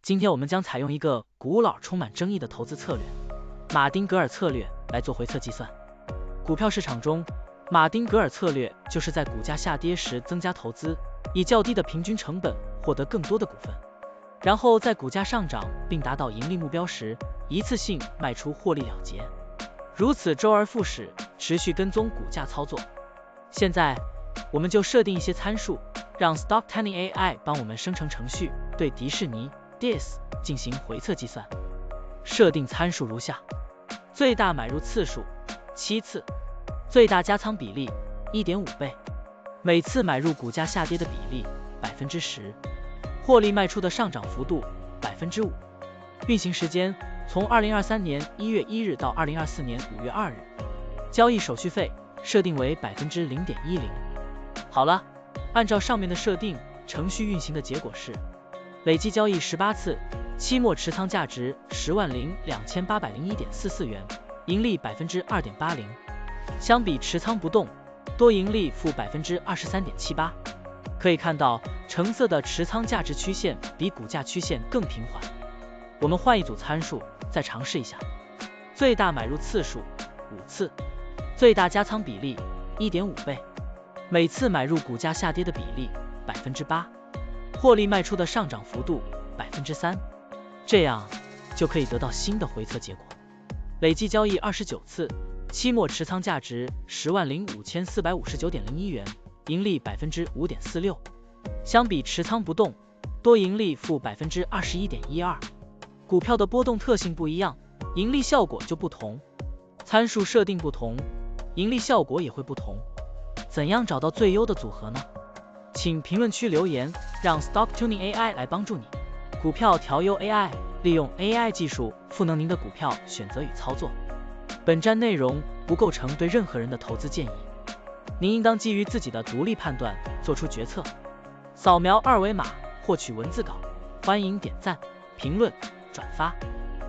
今天我们将采用一个古老、充满争议的投资策略——马丁格尔策略来做回测计算。股票市场中，马丁格尔策略就是在股价下跌时增加投资，以较低的平均成本获得更多的股份，然后在股价上涨并达到盈利目标时，一次性卖出获利了结。如此周而复始，持续跟踪股价操作。现在，我们就设定一些参数，让 Stocktunning AI 帮我们生成程序，对迪士尼 Dis 进行回测计算。设定参数如下：最大买入次数7次，最大加仓比例 1.5 倍，每次买入股价下跌的比例 10%， 获利卖出的上涨幅度 5%。运行时间从2023年1月1日到2024年5月2日。交易手续费设定为 0.10%。好了，按照上面的设定，程序运行的结果是累计交易18次，期末持仓价值10.2801.44元，盈利 2.80%。相比持仓不动，多盈利负 23.78%。可以看到，橙色的持仓价值曲线比股价曲线更平缓。我们换一组参数，再尝试一下。最大买入次数5次，最大加仓比例 1.5 倍，每次买入股价下跌的比例 8%， 获利卖出的上涨幅度 3%， 这样就可以得到新的回测结果。累计交易29次，期末持仓价值10.5459.01元，盈利 5.46%。相比持仓不动，多盈利负 21.12%。股票的波动特性不一样，盈利效果就不同。参数设定不同，盈利效果也会不同。怎样找到最优的组合呢？请评论区留言，让 Stocktunning AI 来帮助你。股票调优 AI， 利用 AI 技术赋能您的股票选择与操作。本站内容不构成对任何人的投资建议，您应当基于自己的独立判断做出决策。扫描二维码获取文字稿，欢迎点赞、评论、转发。